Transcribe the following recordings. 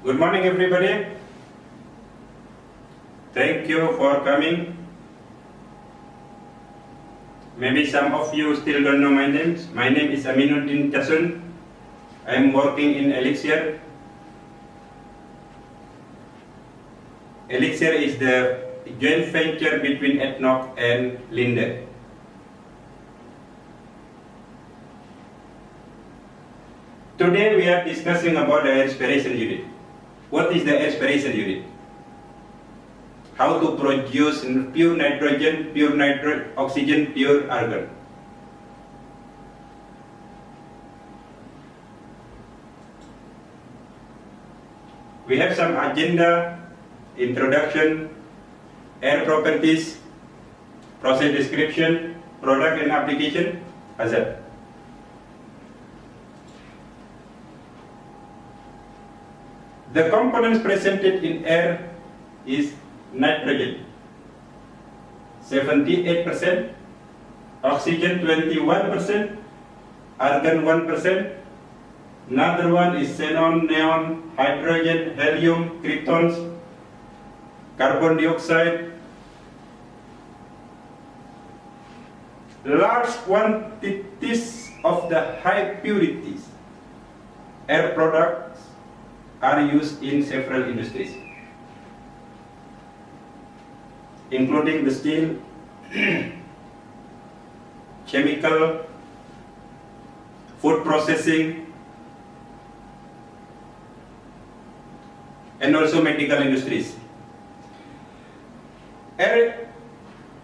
Good morning, everybody. Thank you for coming. Maybe some of you still don't know my name. My name is Aminuddin Chasun. I am working in Elixir. Elixir is the joint venture between ADNOC and Linde. Today we are discussing about the aspiration unit. What is the aspiration unit? How to produce pure nitrogen, oxygen, pure argon. We have some agenda, introduction, air properties, process description, product and application, hazard. The components presented in air is nitrogen 78%, oxygen 21%, argon 1%, another one is xenon, neon, hydrogen, helium, kryptons, carbon dioxide. Large quantities of the high purities air products are used in several industries, including the steel, chemical, food processing, and also medical industries. Air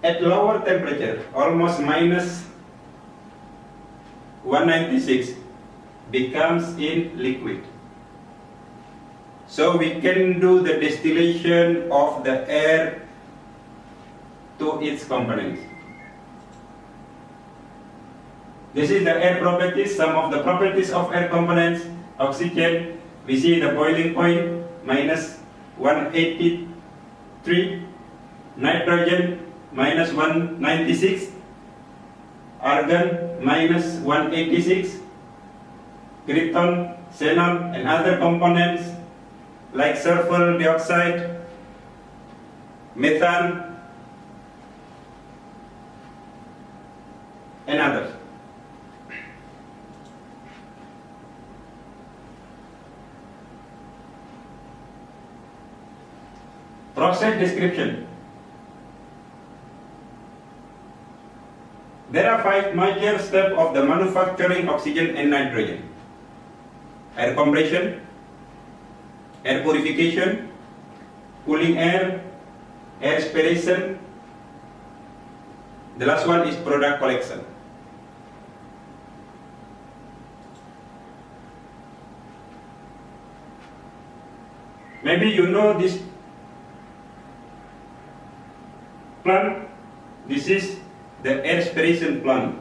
at lower temperature, almost minus 196, becomes in liquid. So we can do the distillation of the air to its components. This is the air properties, some of the properties of air components. Oxygen, we see the boiling point, minus 183. Nitrogen, minus 196. Argon, minus 186. Krypton, xenon, and other components like sulfur dioxide, methane, and others. Process description. There are 5 major steps of the manufacturing oxygen and nitrogen: air compression, air purification, cooling air, air aspiration. The last one is product collection. Maybe you know this plant. This is the air aspiration plant.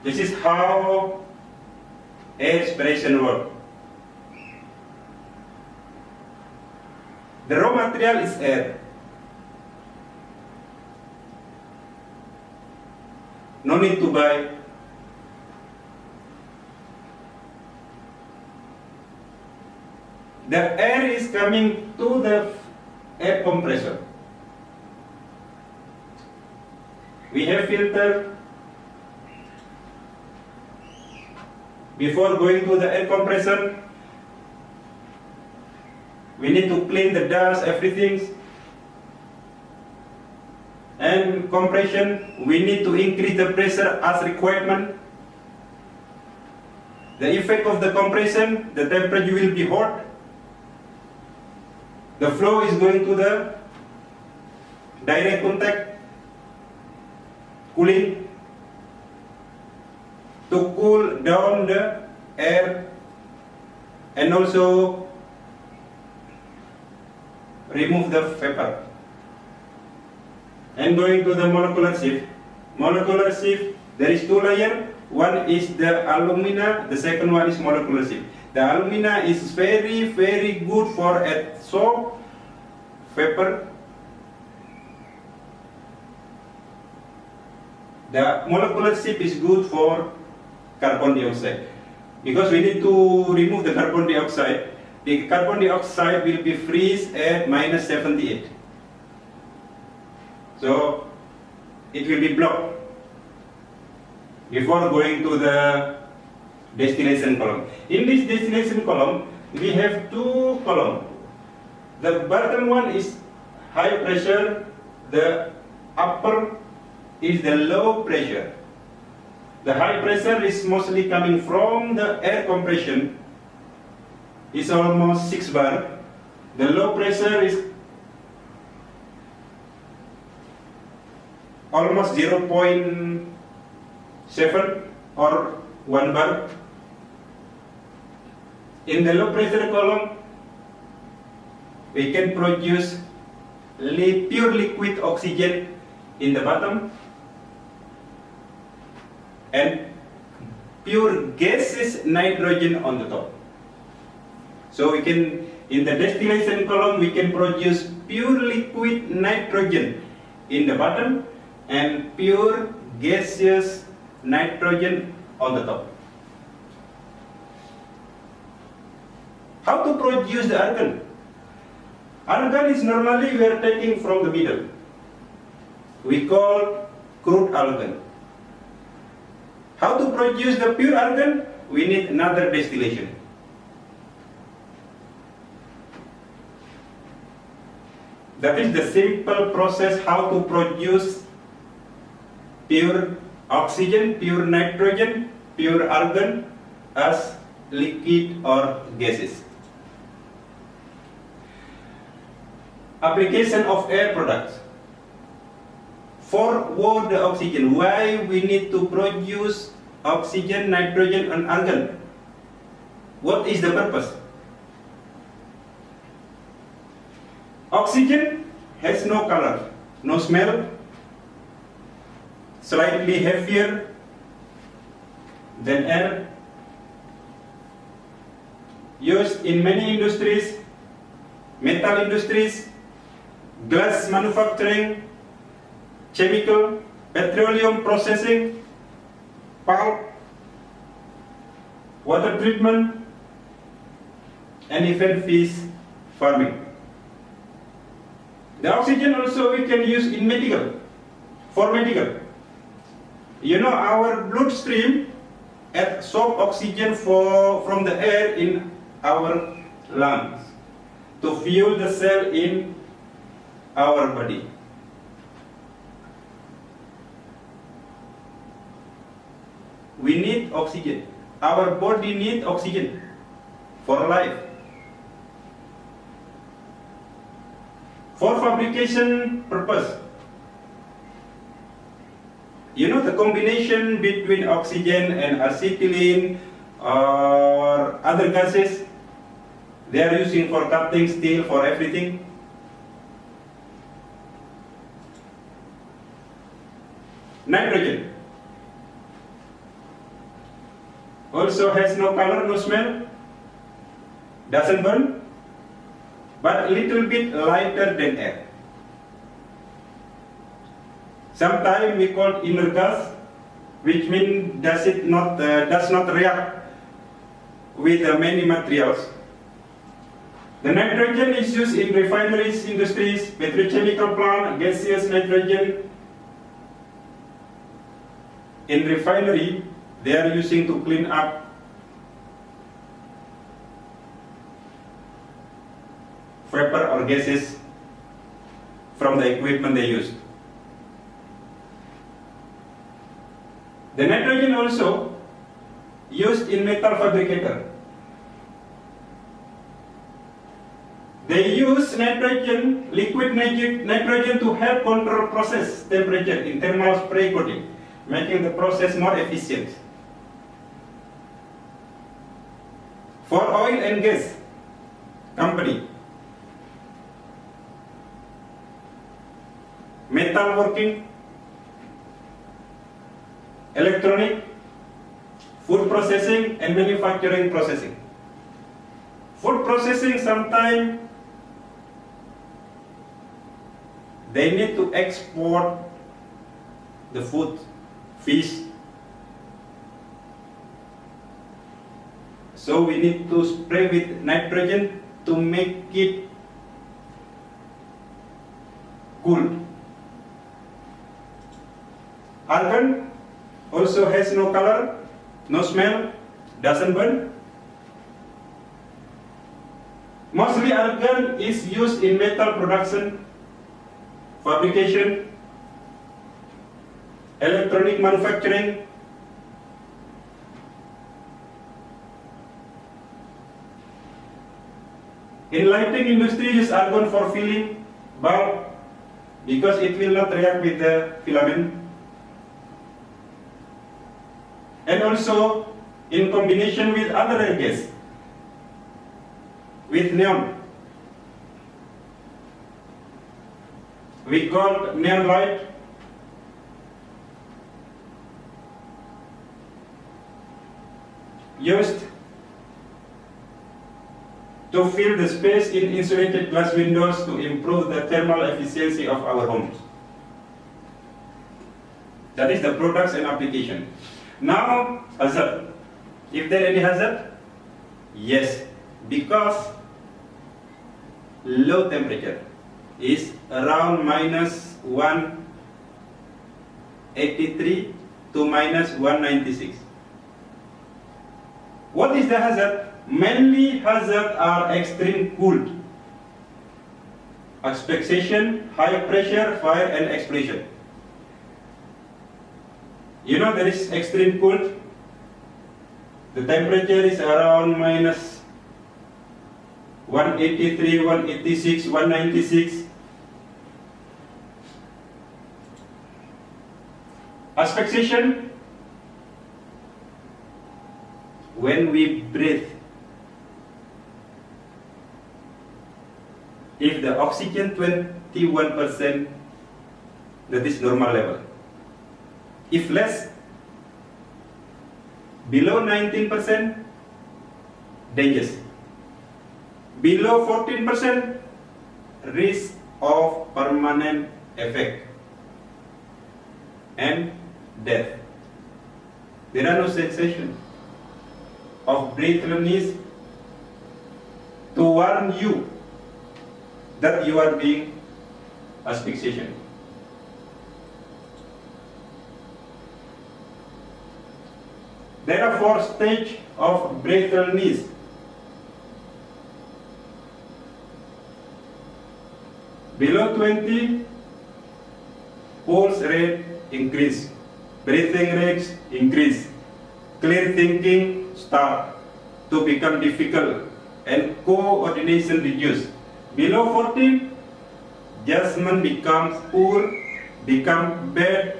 This is how air aspiration works. The raw material is air. No need to buy. The air is coming to the air compressor. We have filter. Before going to the air compressor, we need to clean the dust, everything. And compression, we need to increase the pressure as requirement. The effect of the compression, the temperature will be hot. The flow is going to the direct contact. Cooling, to cool down the air and also remove the vapor. And going to the molecular shift. Molecular shift, there is 2 layers. One is the alumina, the second one is molecular shift. The alumina is very good for soap, vapor. The molecular shift is good for carbon dioxide. because we need to remove the carbon dioxide. The carbon dioxide will be freeze at minus 78. So it will be blocked before going to the distillation column. In this distillation column, we have two columns. The bottom one is high pressure, the upper is the low pressure. The high pressure is mostly coming from the air compression, it's almost 6 bar. The low pressure is almost 0.7 or 1 bar. In the low pressure column, we can produce pure liquid oxygen in the bottom and pure gaseous nitrogen on the top. So we can, in the distillation column, we can produce pure liquid nitrogen in the bottom and pure gaseous nitrogen on the top. How to produce the argon? Argon is normally we are taking from the middle. We call crude argon. How to produce the pure argon? We need another distillation. That is the simple process how to produce pure oxygen, pure nitrogen, pure argon as liquid or gases. Application of air products. For what the oxygen? Why we need to produce oxygen, nitrogen and argon? What is the purpose? Oxygen has no color, no smell, slightly heavier than air, used in many industries, metal industries, glass manufacturing, chemical, petroleum processing, pulp, water treatment, and even fish farming. The oxygen also we can use in medical, for medical. You know, our bloodstream absorb oxygen from the air in our lungs to fuel the cell in our body. We need oxygen. Our body needs oxygen for life. For fabrication purpose. You know the combination between oxygen and acetylene or other gases, they are using for cutting steel, for everything. Nitrogen also has no color, no smell, doesn't burn, but a little bit lighter than air. Sometimes we call it inert gas, which means does not react with many materials. The nitrogen is used in refineries, industries, petrochemical plant, gaseous nitrogen. In refinery, they are using to clean up vapor or gases from the equipment they used. The nitrogen also used in metal fabricator. They use nitrogen, liquid nitrogen to help control process temperature in thermal spray coating, making the process more efficient. For oil and gas company, metal working, electronic, food processing and manufacturing processing. Food processing sometimes they need to export the food, fish, So we need to spray with nitrogen to make it cool. Argon also has no color, no smell, doesn't burn. Mostly argon is used in metal production, fabrication, electronic manufacturing, in lighting industry use argon for filling bulb because it will not react with the filament, and also in combination with other gas, with neon. We call neon light. Used to fill the space in insulated glass windows to improve the thermal efficiency of our homes. That is the products and application. Now, hazard. Is there any hazard? Yes, because low temperature is around minus 183 to minus 196. What is the hazard? Mainly hazard are extreme cold, asphyxiation, high pressure, fire and explosion. You know there is extreme cold. The temperature is around minus 183, 186, 196. Asphyxiation, when we breathe, if the oxygen 21%, that is normal level. If less, below 19%, dangerous. Below 14%, risk of permanent effect and death. There are no sensation of breathlessness to warn you that you are being asphyxiated. There are 4 stages of breathlessness. Below 20, pulse rate increase, breathing rates increase, clear thinking start to become difficult, and coordination reduce. Below 40, judgment becomes poor, become bad,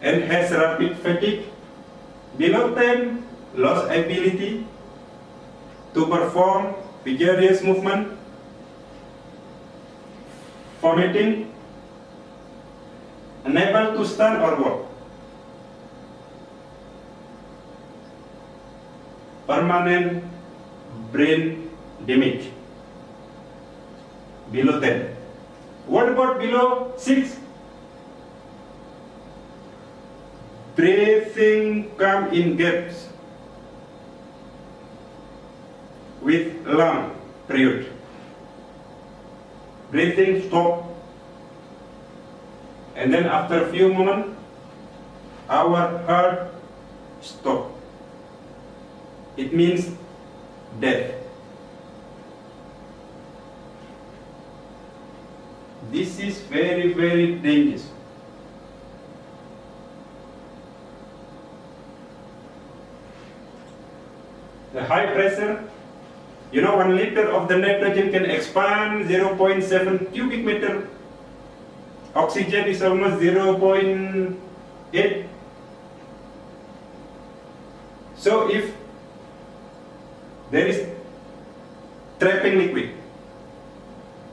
and has rapid fatigue. Below 10, lost ability to perform vigorous movement, vomiting, unable to stand or walk. Permanent brain damage. Below 10. What about below 6? Breathing come in gaps with lung period. Breathing stop, and then after a few moments, our heart stop. It means death. This is very, very dangerous. The high pressure, 1 liter of the nitrogen can expand 0.7 cubic meter. Oxygen is almost 0.8. So if there is trapping liquid,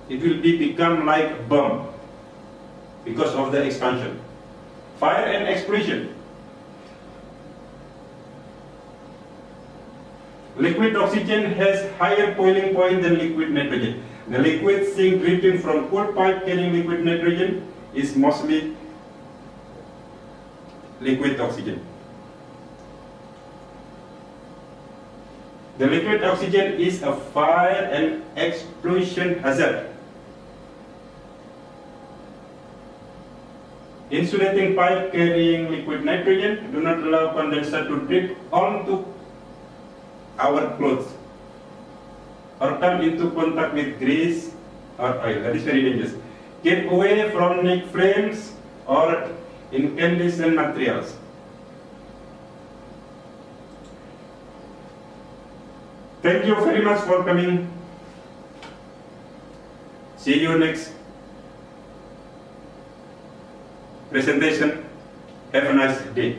it will become like bomb because of the expansion. Fire and explosion. Liquid oxygen has higher boiling point than liquid nitrogen. The liquid sink dripping from cool pipe carrying liquid nitrogen is mostly liquid oxygen. The liquid oxygen is a fire and explosion hazard. Insulating pipe carrying liquid nitrogen do not allow condenser to drip onto our clothes or come into contact with grease or oil. That is very dangerous. Keep away from neck flames or incandescent materials. Thank you very much for coming. See you next presentation. Have a nice day.